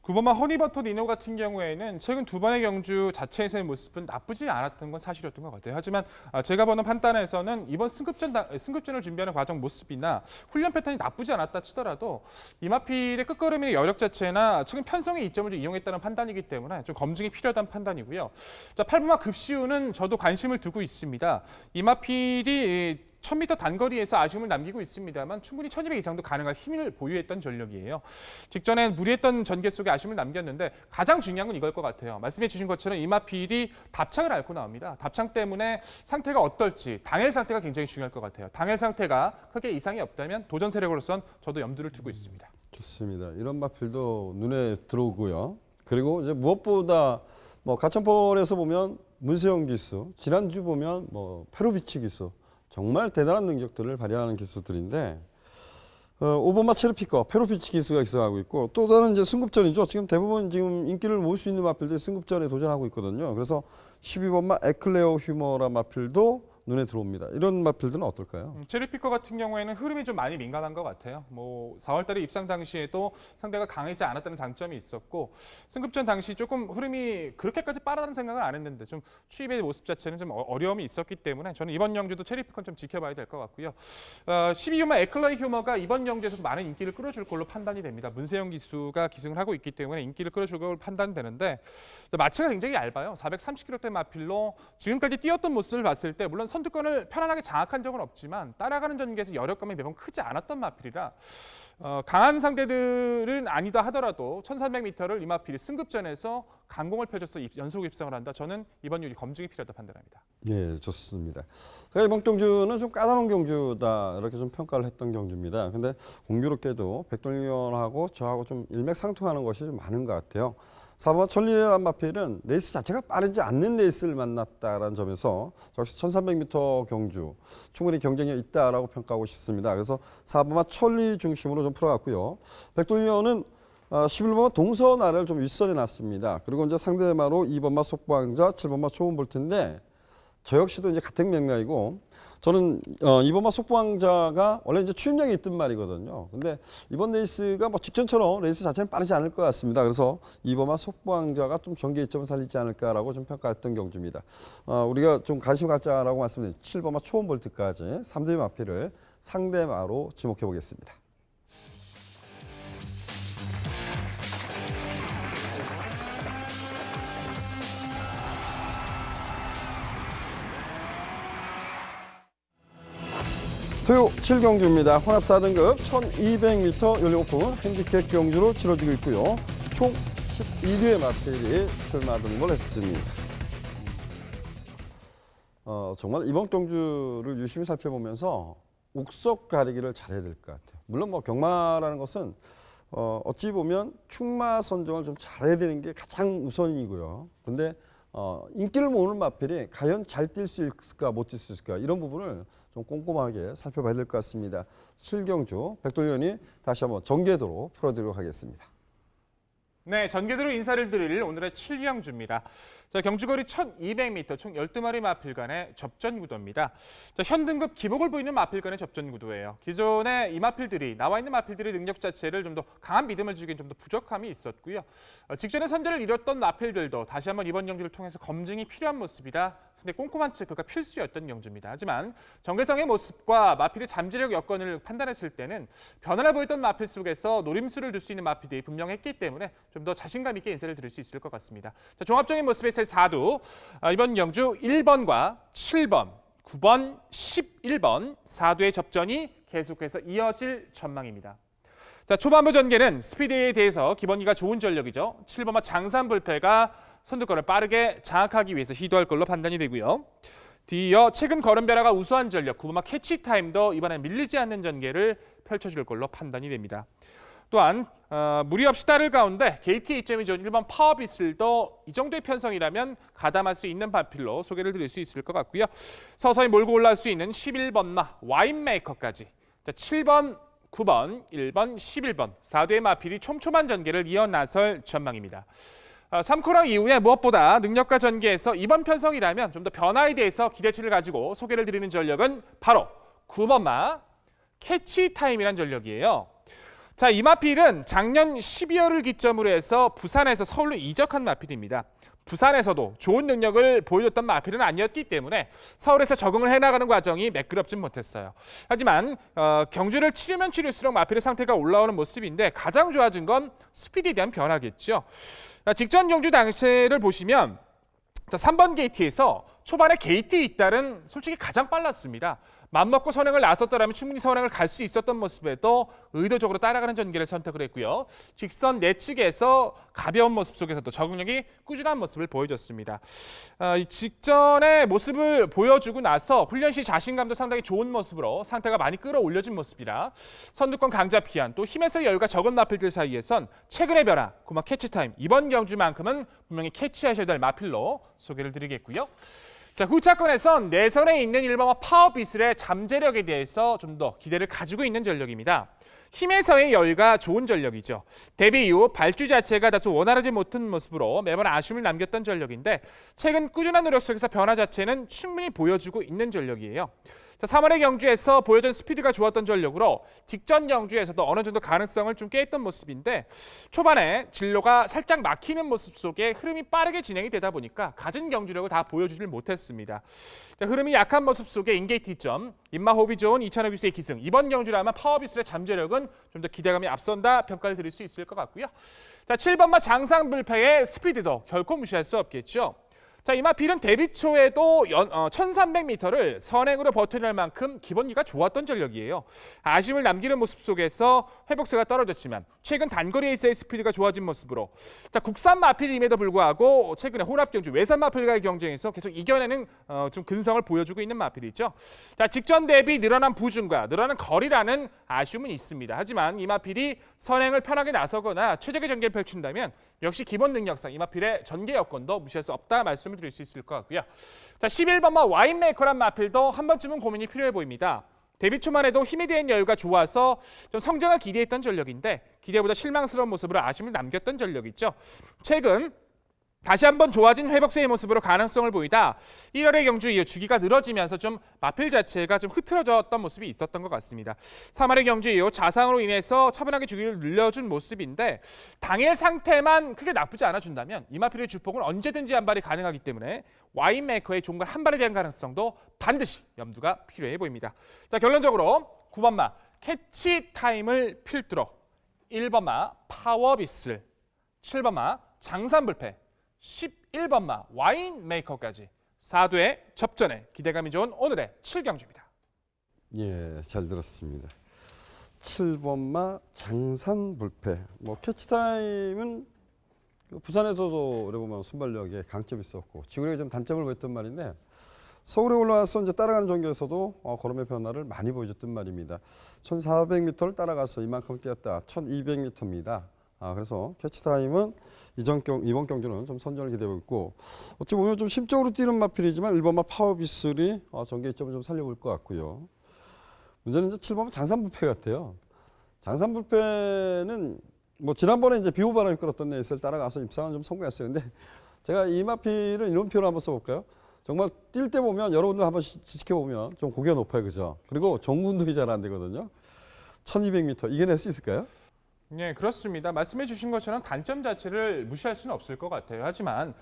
9번마 허니버터 니노 같은 경우에는 최근 두 번의 경주 자체에서의 모습은 나쁘지 않았던 건 사실이었던 것 같아요. 하지만 제가 보는 판단에서는 이번 승급전을 준비하는 과정 모습이나 훈련 패턴이 나쁘지 않았다 치더라도 이마필의 끝걸음의 여력 자체나 최근 편성의 이점을 좀 이용했다는 판단이기 때문에 좀 검증이 필요하다는 판단이고요. 8번마 급시우는 저도 관심을 두고 있습니다. 이마필이 1000m 단거리에서 아쉬움을 남기고 있습니다만 충분히 1200 이상도 가능할 힘을 보유했던 전력이에요. 직전엔 무리했던 전개 속에 아쉬움을 남겼는데 가장 중요한 건 이걸 것 같아요. 말씀해 주신 것처럼 이마필이 답창을 앓고 나옵니다. 답창 때문에 상태가 어떨지 당일 상태가 굉장히 중요할 것 같아요. 당일 상태가 크게 이상이 없다면 도전 세력으로선 저도 염두를 두고 있습니다. 좋습니다. 이런 마필도 눈에 들어오고요. 그리고 이제 무엇보다 뭐 가천폴에서 보면 문세영 기수, 지난주 보면 뭐 페로비치 기수, 정말 대단한 능력들을 발휘하는 기수들인데 오버마 체르피커, 페로비치 기수가 기승하고 있고 또 다른 이제 승급전이죠. 지금 대부분 지금 인기를 모을 수 있는 마필들이 승급전에 도전하고 있거든요. 그래서 12번마 에클레어 휴머라 마필도 눈에 들어옵니다. 이런 마필들은 어떨까요? 체리피커 같은 경우에는 흐름이 좀 많이 민감한 것 같아요. 뭐 4월달에 입상 당시에도 상대가 강하지 않았다는 장점이 있었고 승급전 당시 조금 흐름이 그렇게까지 빠르다는 생각을 안 했는데 좀 추입의 모습 자체는 좀 어려움이 있었기 때문에 저는 이번 영주도 체리피커는 좀 지켜봐야 될 것 같고요. 12유마 에클라이 휴머가 이번 영주에서도 많은 인기를 끌어줄 걸로 판단이 됩니다. 문세영 기수가 기승을 하고 있기 때문에 인기를 끌어줄 걸로 판단되는데 마체가 굉장히 얇아요. 430kg대 마필로 지금까지 뛰었던 모습을 봤을 때 물론 선두권을 편안하게 장악한 적은 없지만 따라가는 전개에서 여력감이 매번 크지 않았던 마필이라 강한 상대들은 아니다 하더라도 1300m를 이 마필이 승급전에서 강공을 펴줘서 연속 입상을 한다. 저는 이번 유리 검증이 필요하다 판단합니다. 네, 좋습니다. 제가 이번 경주는 좀 까다로운 경주다 이렇게 좀 평가를 했던 경주입니다. 근데 공교롭게도 백돌리원하고 저하고 좀 일맥상통하는 것이 좀 많은 것 같아요. 4번 천리안 마필은 레이스 자체가 빠르지 않는 레이스를 만났다라는 점에서 역시 1300m 경주 충분히 경쟁이 있다라고 평가하고 싶습니다. 그래서 4번마 천리 중심으로 좀 풀어갔고요. 백돌리원은 11번마 동서나를 좀 윗선에 놨습니다. 그리고 이제 상대마로 2번마 속보왕자, 7번마 초음볼트인데 저 역시도 이제 같은 맥락이고 저는 이번마 속보왕자가 원래 이제 추임력이 있던 말이거든요. 근데 이번 레이스가 뭐 직전처럼 레이스 자체는 빠르지 않을 것 같습니다. 그래서 이번마 속보왕자가 좀 전개 이점을 살리지 않을까라고 좀 평가했던 경주입니다. 우리가 좀 관심 갖자라고 말씀드린 7번마 초음볼트까지 3대 마필을 상대마로 지목해 보겠습니다. 토요 7경주입니다. 혼합 4등급 1200m 연료오픈 핸디캡 경주로 치러지고 있고요. 총 12대 마필이 출마 등록을 했습니다. 정말 이번 경주를 유심히 살펴보면서 옥석 가리기를 잘해야 될 것 같아요. 물론 뭐 경마라는 것은 어찌 보면 충마 선정을 좀 잘해야 되는 게 가장 우선이고요. 근데 인기를 모으는 마필이 과연 잘 뛸 수 있을까 못 뛸 수 있을까 이런 부분을 좀 꼼꼼하게 살펴봐야 될 것 같습니다. 7경주 백돌위원이 다시 한번 전개도로 풀어드리도록 하겠습니다. 네, 전개도로 인사를 드릴 오늘의 7경주입니다. 자, 경주거리 1200m, 총 12마리 마필 간의 접전 구도입니다. 자, 현등급 기복을 보이는 마필 간의 접전 구도예요. 기존에 이 마필들이, 나와 있는 마필들의 능력 자체를 좀 더 강한 믿음을 주기엔 좀 더 부족함이 있었고요. 직전에 선제를 이뤘던 마필들도 다시 한번 이번 경주를 통해서 검증이 필요한 모습이라 상당히 꼼꼼한 체크가 필수였던 경주입니다. 하지만 정개성의 모습과 마필의 잠재력 여건을 판단했을 때는 변화를 보였던 마필 속에서 노림수를 둘 수 있는 마필들이 분명했기 때문에 좀 더 자신감 있게 인사를 드릴 수 있을 것 같습니다. 자, 종합적인 모습에서의 4두 이번 경주 1번과 7번, 9번, 11번 4두의 접전이 계속해서 이어질 전망입니다. 자, 초반부 전개는 스피드에 대해서 기본기가 좋은 전력이죠. 7번마 장산불패가 선두권을 빠르게 장악하기 위해서 시도할 걸로 판단이 되고요. 뒤이어 최근 걸음 변화가 우수한 전력 9번마 캐치타임도 이번엔 밀리지 않는 전개를 펼쳐줄 걸로 판단이 됩니다. 또한 무리 없이 따를 가운데 게이트의 이점이 좋은 1번 파워비슬도 이 정도의 편성이라면 가담할 수 있는 마필로 소개를 드릴 수 있을 것 같고요. 서서히 몰고 올라올 수 있는 11번마 와인메이커까지 7번, 9번, 1번, 11번 4두의 마필이 촘촘한 전개를 이어 나설 전망입니다. 3코너 이후에 무엇보다 능력과 전개에서 이번 편성이라면 좀 더 변화에 대해서 기대치를 가지고 소개를 드리는 전력은 바로 9번마 캐치타임이란 전력이에요. 자, 이 마필은 작년 12월을 기점으로 해서 부산에서 서울로 이적한 마필입니다. 부산에서도 좋은 능력을 보여줬던 마필은 아니었기 때문에 서울에서 적응을 해나가는 과정이 매끄럽진 못했어요. 하지만 경주를 치르면 치를수록 마필의 상태가 올라오는 모습인데 가장 좋아진 건 스피드에 대한 변화겠죠. 직전 경주 당시를 보시면 3번 게이트에서 초반에 게이트 잇달은 솔직히 가장 빨랐습니다. 맘먹고 선행을 나섰더라면 충분히 선행을 갈 수 있었던 모습에도 의도적으로 따라가는 전개를 선택을 했고요. 직선 내측에서 가벼운 모습 속에서도 적응력이 꾸준한 모습을 보여줬습니다. 이 직전의 모습을 보여주고 나서 훈련 시 자신감도 상당히 좋은 모습으로 상태가 많이 끌어올려진 모습이라 선두권 강자 피한 또 힘에서 여유가 적은 마필들 사이에선 최근의 변화, 구마 캐치타임 이번 경주만큼은 분명히 캐치하셔야 될 마필로 소개를 드리겠고요. 자, 후차권에선 내선에 있는 1번마 파워비슬의 잠재력에 대해서 좀 더 기대를 가지고 있는 전력입니다. 힘에서의 여유가 좋은 전력이죠. 데뷔 이후 발주 자체가 다소 원활하지 못한 모습으로 매번 아쉬움을 남겼던 전력인데 최근 꾸준한 노력 속에서 변화 자체는 충분히 보여주고 있는 전력이에요. 자, 3월의 경주에서 보여준 스피드가 좋았던 전력으로 직전 경주에서도 어느 정도 가능성을 좀 깼던 모습인데 초반에 진로가 살짝 막히는 모습 속에 흐름이 빠르게 진행이 되다 보니까 갖은 경주력을 다 보여주질 못했습니다. 자, 흐름이 약한 모습 속에 인게이트 점, 입마 호흡이 좋은 이찬호 기수의 기승, 이번 경주라면 파워비슬의 잠재력은 좀 더 기대감이 앞선다 평가를 드릴 수 있을 것 같고요. 자, 7번마 장상불패의 스피드도 결코 무시할 수 없겠죠. 자, 이 마필은 데뷔 초에도 1300m를 선행으로 버텨낼 만큼 기본기가 좋았던 전력이에요. 아쉬움을 남기는 모습 속에서 회복세가 떨어졌지만 최근 단거리에서의 스피드가 좋아진 모습으로 자, 국산 마필임에도 불구하고 최근에 혼합 경주 외산 마필과의 경쟁에서 계속 이겨내는 좀 근성을 보여주고 있는 마필이죠. 자, 직전 대비 늘어난 부중과 늘어난 거리라는 아쉬움은 있습니다. 하지만 이 마필이 선행을 편하게 나서거나 최적의 전개를 펼친다면 역시 기본 능력상 이 마필의 전개 여건도 무시할 수 없다 말씀을 드릴 수 있을 것 같고요. 자, 11번마 와인메이커란 마필도 한 번쯤은 고민이 필요해 보입니다. 데뷔 초만 해도 힘에 대한 여유가 좋아서 좀 성장을 기대했던 전력인데 기대보다 실망스러운 모습으로 아쉬움을 남겼던 전력이죠. 최근 다시 한번 좋아진 회복세의 모습으로 가능성을 보이다 1월의 경주 이후 주기가 늘어지면서 좀 마필 자체가 좀 흐트러졌던 모습이 있었던 것 같습니다. 3월의 경주 이후 자상으로 인해서 차분하게 주기를 늘려준 모습인데 당일 상태만 크게 나쁘지 않아준다면 이 마필의 주폭은 언제든지 한발이 가능하기 때문에 와인메이커의 종발 한 발에 대한 가능성도 반드시 염두가 필요해 보입니다. 자, 결론적으로 9번마 캐치타임을 필두로 1번마 파워비슬, 7번마 장산불패, 11번마 와인메이커까지 4두의 접전에 기대감이 좋은 오늘의 7경주입니다. 예, 잘 들었습니다. 7번마 장산불패. 뭐 캐치타임은 부산에서도 어떻게 보면 순발력에 강점이 있었고 지구력에 좀 단점을 보였던 말인데 서울에 올라와서 이제 따라가는 전개에서도 걸음의 변화를 많이 보여줬던 말입니다. 1,400m를 따라가서 이만큼 뛰었다. 1,200m입니다. 그래서 캐치타임은 이번 경주는 좀 선전을 기대하고 있고 어찌 보면 좀 심적으로 뛰는 마필이지만 1번마 파워비슬이 전개 이점을 좀 살려볼 것 같고요. 문제는 이제 7번마 장산불패 같아요. 장산불패는 뭐 지난번에 이제 비호바람이 끌었던 레이스를 따라가서 입상은 좀 성공했어요. 근데 제가 이 마필은 이런 표현을 한번 써볼까요? 정말 뛸 때 보면 여러분들 한번 지켜보면 좀 고개가 높아요, 그죠? 그리고 정구 운동이 잘 안 되거든요. 1,200m 이겨낼 수 있을까요? 네, 그렇습니다. 말씀해 주신 것처럼 단점 자체를 무시할 수는 없을 것 같아요. 하지만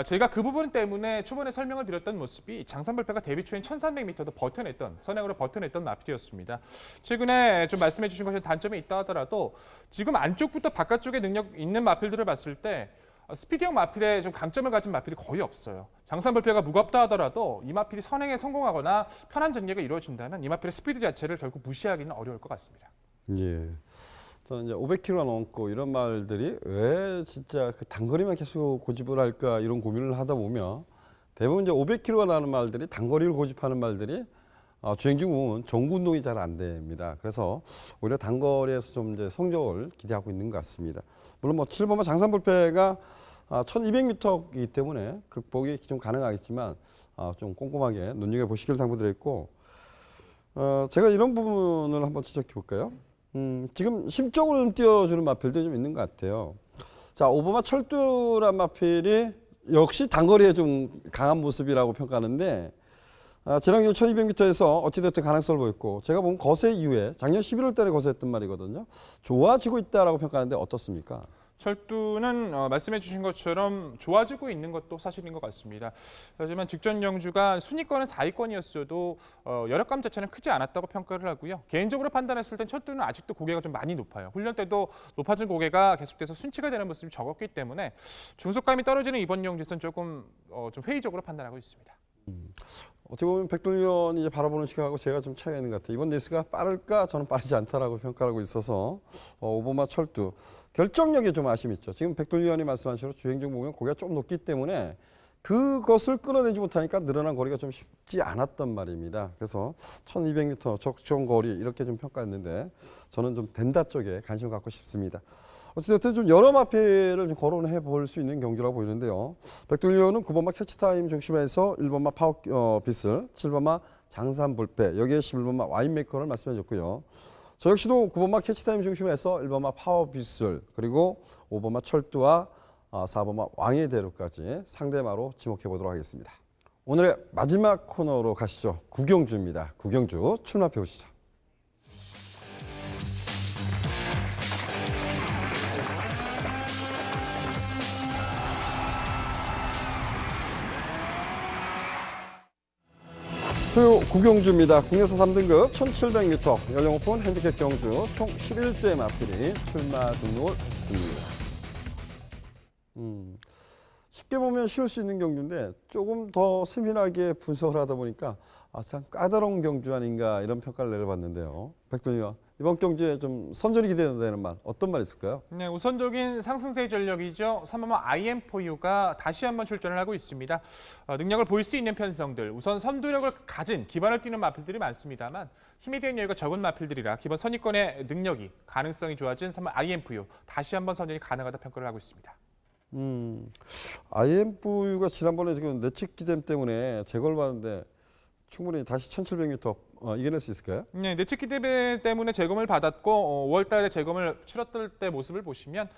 제가 그 부분 때문에 초반에 설명을 드렸던 모습이 장산불패가 데뷔 초엔 1300m도 버텨냈던, 선행으로 버텨냈던 마필이었습니다. 최근에 좀 말씀해 주신 것처럼 단점이 있다 하더라도 지금 안쪽부터 바깥쪽에 능력 있는 마필들을 봤을 때 스피드형 마필에 좀 강점을 가진 마필이 거의 없어요. 장산불패가 무겁다 하더라도 이 마필이 선행에 성공하거나 편한 전개가 이루어진다면 이 마필의 스피드 자체를 결국 무시하기는 어려울 것 같습니다. 예. 저는 이제 500km가 넘고 이런 말들이 왜 진짜 그 단거리만 계속 고집을 할까 이런 고민을 하다 보면 대부분 이제 500km가 나는 말들이 단거리를 고집하는 말들이 주행 중은 정구 운동이 잘 안 됩니다. 그래서 오히려 단거리에서 좀 이제 성적을 기대하고 있는 것 같습니다. 물론 뭐 7번마 장산불패가 1200m이기 때문에 극복이 좀 가능하겠지만 좀 꼼꼼하게 눈여겨 보시길 당부드렸고 제가 이런 부분을 한번 지적해 볼까요? 지금 심적으로 좀 띄워주는 마필도 좀 있는 것 같아요. 자, 5번마 철두란 마필이 역시 단거리에 좀 강한 모습이라고 평가하는데 지난 1200m에서 어찌됐든 가능성을 보였고 제가 보면 거세 이후에 작년 11월 달에 거세했던 말이거든요. 좋아지고 있다라고 평가하는데 어떻습니까? 철두는 말씀해 주신 것처럼 좋아지고 있는 것도 사실인 것 같습니다. 하지만 직전 경주가 순위권은 4위권이었어도 여력감 자체는 크지 않았다고 평가를 하고요. 개인적으로 판단했을 땐 철두는 아직도 고개가 좀 많이 높아요. 훈련 때도 높아진 고개가 계속돼서 순치가 되는 모습이 적었기 때문에 중속감이 떨어지는 이번 경주에서는 조금 좀 회의적으로 판단하고 있습니다. 어떻게 보면 백돌 위원이 이제 바라보는 시각하고 제가 좀 차이가 있는 것 같아요. 이번 레이스가 빠를까? 저는 빠르지 않다라고 평가하고 있어서 오버마 철두 결정력에 좀 아쉬움이 있죠. 지금 백돌 위원이 말씀하신 대로 주행중 보면 거리가 좀 높기 때문에 그것을 끌어내지 못하니까 늘어난 거리가 좀 쉽지 않았단 말입니다. 그래서 1200m 적정 거리 이렇게 좀 평가했는데 저는 좀 된다 쪽에 관심을 갖고 싶습니다. 어쨌든 좀 여러 마필을 좀 거론해 볼 수 있는 경기라고 보이는데요. 백돌리오는 9번마 캐치타임 중심에서 1번마 파워 비슬, 7번마 장산불패, 여기에 11번마 와인메이커를 말씀해 줬고요. 저 역시도 9번마 캐치타임 중심에서 1번마 파워 비슬, 그리고 5번마 철두와 4번마 왕의 대로까지 상대마로 지목해 보도록 하겠습니다. 오늘의 마지막 코너로 가시죠. 구경주입니다. 구경주 출마표 보시죠. 토요 구경주입니다. 국내에서 3등급 1700m 연령 오픈 핸디캡 경주 총 11대 마필이 출마 등록을 했습니다. 쉽게 보면 쉬울 수 있는 경주인데 조금 더 세밀하게 분석을 하다 보니까 참 까다로운 경주 아닌가 이런 평가를 내려봤는데요. 백돌이와 이번 경주에 좀 선전이 기대되는 말 어떤 말 있을까요? 네, 우선적인 상승세 전력이죠. 3번마 IM4U가 다시 한번 출전을 하고 있습니다. 능력을 보일 수 있는 편성들, 우선 선두력을 가진 기반을 뛰는 마필들이 많습니다만 힘에 대한 여유가 적은 마필들이라 기본 선입권의 능력이 가능성이 좋아진 3번마 IM4U 다시 한번 선전이 가능하다 평가를 하고 있습니다. IMV가 지난번에 지금 내측 기댐 때문에 제거를 받는데 충분히 다시 1700m 이겨낼 수 있을까요? 네, 내측기 대회 때문에 재검을 받았고 5월달에 재검을 치렀을 때 모습을 보시면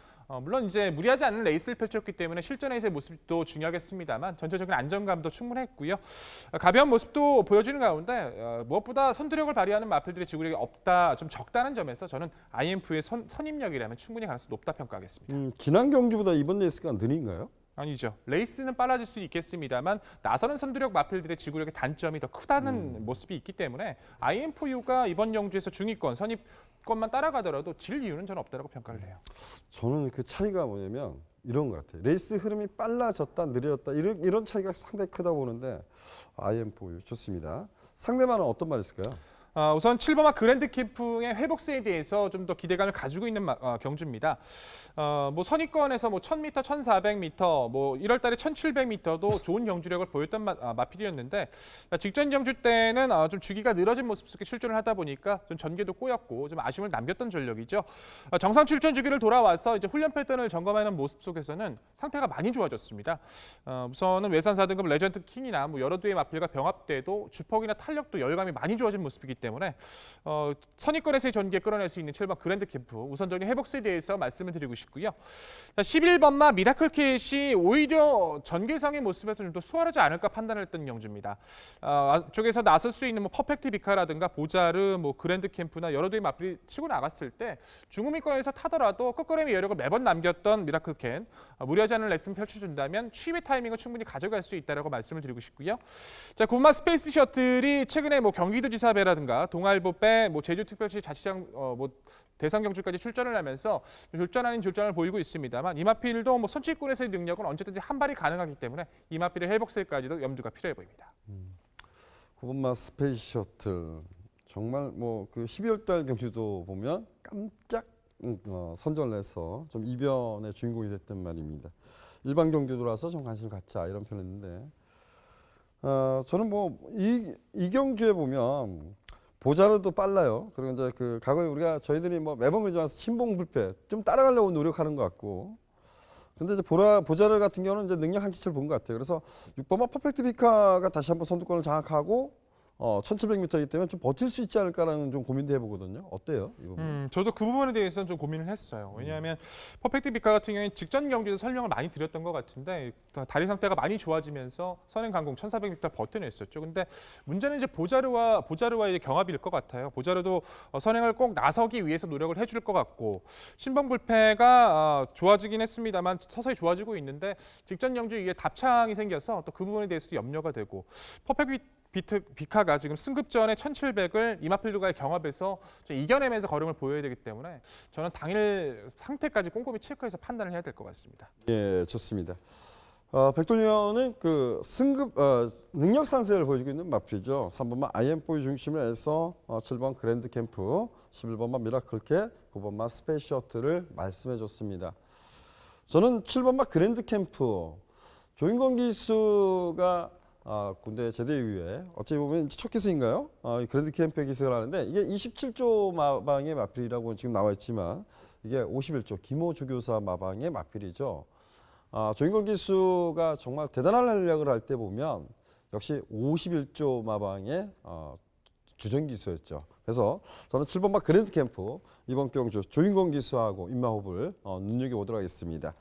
물론 이제 무리하지 않는 레이스를 펼쳤기 때문에 실전에서의 모습도 중요하겠습니다만 전체적인 안정감도 충분했고요. 가벼운 모습도 보여주는 가운데 무엇보다 선두력을 발휘하는 마필들의 지구력이 없다, 좀 적다는 점에서 저는 IMV의 선입력이라면 충분히 가능성이 높다 평가하겠습니다. 지난 경주보다 이번 레이스가 느린가요? 아니죠. 레이스는 빨라질 수 있겠습니다만 나서는 선두력 마필들의 지구력의 단점이 더 크다는 모습이 있기 때문에 IM4U가 이번 경주에서 중위권, 선입권만 따라가더라도 질 이유는 저는 없다고 평가를 해요. 저는 그 차이가 뭐냐면 이런 것 같아요. 레이스 흐름이 빨라졌다, 느려졌다 이런 차이가 상당히 크다 보는데 IM4U 좋습니다. 상대방은 어떤 말이 있을까요? 우선 7번마 그랜드 캠프의 회복세에 대해서 좀 더 기대감을 가지고 있는 경주입니다. 뭐 선입권에서 뭐 1000m, 1400m, 뭐 1월달에 1700m도 좋은 경주력을 보였던 마필이었는데 직전 경주 때는 좀 주기가 늘어진 모습 속에 출전을 하다 보니까 좀 전개도 꼬였고 좀 아쉬움을 남겼던 전력이죠. 정상 출전 주기를 돌아와서 이제 훈련 패턴을 점검하는 모습 속에서는 상태가 많이 좋아졌습니다. 우선은 외산 4등급 레전드 킹이나 뭐 여러 두의 마필과 병합돼도 주폭이나 탄력도 열감이 많이 좋아진 모습이기 때문에 선입권에서의 전기에 끌어낼 수 있는 7번 그랜드 캠프 우선적인 회복세에 대해서 말씀을 드리고 싶고요. 11번마 미라클 캣이 오히려 전개상의 모습에서 좀 더 수월하지 않을까 판단을 했던 경주입니다. 쪽에서 나설 수 있는 뭐 퍼펙트 비카라든가 보자르, 뭐 그랜드 캠프나 여러 대의 마필이 치고 나갔을 때 중후미권에서 타더라도 끝걸음의 여력을 매번 남겼던 미라클 캣 무리하지 않은 레슨 펼쳐준다면 취입의 타이밍을 충분히 가져갈 수 있다라고 말씀을 드리고 싶고요. 자, 군마 스페이스 셔틀이 최근에 뭐 경기도지사배라든가 동아일보배, 뭐 제주특별시 자치장 뭐 대상 경주까지 출전을 하면서 졸전 아닌 졸전을 보이고 있습니다만 이마필도 뭐 선취권에서의 능력은 언제든지 한 발이 가능하기 때문에 이마필의 회복세까지도 염두가 필요해 보입니다. 9번마 스페이스 셔틀 정말 뭐 그 12월달 경주도 보면 깜짝 선전을 해서 좀 이변의 주인공이 됐단 말입니다. 일반 경주들어서 좀 관심을 갖자 이런 표현했는데 저는 뭐 이 경주에 보면 보자르도 빨라요. 그리고 이제 그 과거에 저희들이 뭐 매번 그러면서 신봉불패 좀 따라가려고 노력하는 것 같고. 근데 이제 보자르 같은 경우는 이제 능력 한치를 본 것 같아요. 그래서 6번마 퍼펙트 비카가 다시 한번 선두권을 장악하고 1700m이기 때문에 좀 버틸 수 있지 않을까라는 좀 고민도 해보거든요. 어때요? 이 부분? 저도 그 부분에 대해서는 좀 고민을 했어요. 왜냐하면 퍼펙트 비카 같은 경우에 직전 경기에서 설명을 많이 드렸던 것 같은데 다리 상태가 많이 좋아지면서 선행 강공 1400m 버텨냈었죠. 근데 문제는 이제 보자르와의 경합일 것 같아요. 보자르도 선행을 꼭 나서기 위해서 노력을 해줄 것 같고 신봉불패가 좋아지긴 했습니다만 서서히 좋아지고 있는데 직전 경주 이게 답창이 생겨서 또 그 부분에 대해서도 염려가 되고 퍼펙트 비카가 지금 승급전에 1700을 이마필드과의 경합에서 이겨내면서 걸음을 보여야 되기 때문에 저는 당일 상태까지 꼼꼼히 체크해서 판단을 해야 될 것 같습니다. 예, 좋습니다. 백돌리언은 그 능력 상세를 보여주고 있는 마필이죠. 3번만 아이엠보이 중심으로 해서 7번 그랜드 캠프, 11번만 미라클캣, 9번만 스페이스 셔틀을 말씀해 줬습니다. 저는 7번만 그랜드 캠프, 조인권 기수가 군대 제대 이후에 어찌 보면 첫 기수인가요? 이 그랜드 캠프의 기수를 하는데 이게 27조 마방의 마필이라고 지금 나와 있지만 이게 51조 김호 주교사 마방의 마필이죠. 조인권 기수가 정말 대단한 활약을 할 때 보면 역시 51조 마방의 주전 기수였죠. 그래서 저는 7번마 그랜드 캠프 이번 경주 조인권 기수하고 임마호흡을 눈여겨보도록 하겠습니다.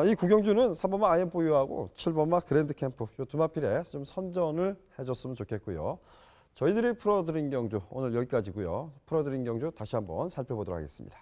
이 구경주는 3번마 아이엠포유하고 7번마 그랜드 캠프 이 두 마필에 좀 선전을 해줬으면 좋겠고요. 저희들이 풀어드린 경주 오늘 여기까지고요. 풀어드린 경주 다시 한번 살펴보도록 하겠습니다.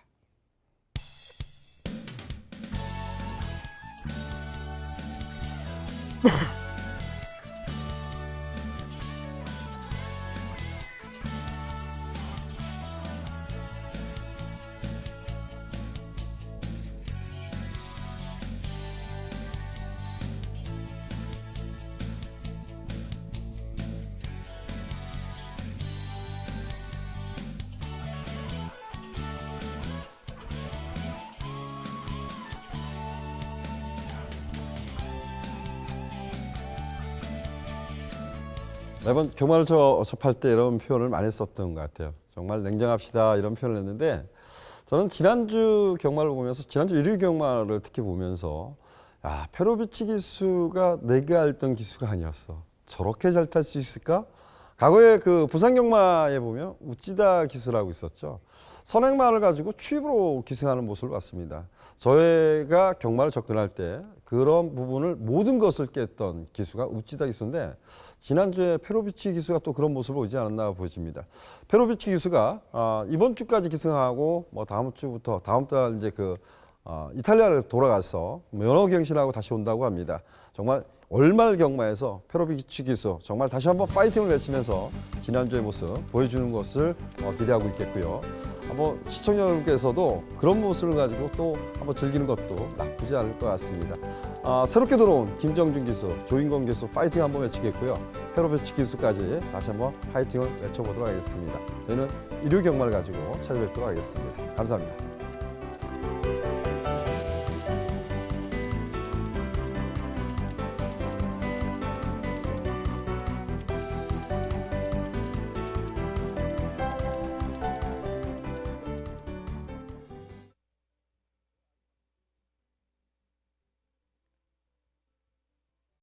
매번 경마를 접할 때 이런 표현을 많이 썼던 것 같아요. 정말 냉정합시다 이런 표현을 했는데 저는 지난주 경마를 보면서 지난주 1위 경마를 특히 보면서 페로비치 기수가 내가 알던 기수가 아니었어. 저렇게 잘 탈 수 있을까? 과거에 그 부산 경마에 보면 우찌다 기수라고 있었죠. 선행마를 가지고 추입으로 기승하는 모습을 봤습니다. 저희가 경마를 접근할 때 그런 부분을 모든 것을 깼던 기수가 우찌다 기수인데 지난주에 페로비치 기수가 또 그런 모습을 오지 않았나 보여집니다. 페로비치 기수가 이번 주까지 기승하고 뭐 다음 주부터 다음 달 이제 이탈리아를 돌아가서 면허 갱신하고 다시 온다고 합니다. 정말 월말 경마에서 페로비치 기수 정말 다시 한번 파이팅을 외치면서 지난주의 모습 보여주는 것을 기대하고 있겠고요. 한번 시청자 여러분께서도 그런 모습을 가지고 또 한번 즐기는 것도 나쁘지 않을 것 같습니다. 새롭게 들어온 김정준 기수, 조인권 기수 파이팅 한번 외치겠고요. 페로비치 기수까지 다시 한번 파이팅을 외쳐보도록 하겠습니다. 저희는 일요 경마를 가지고 찾아뵙도록 하겠습니다. 감사합니다.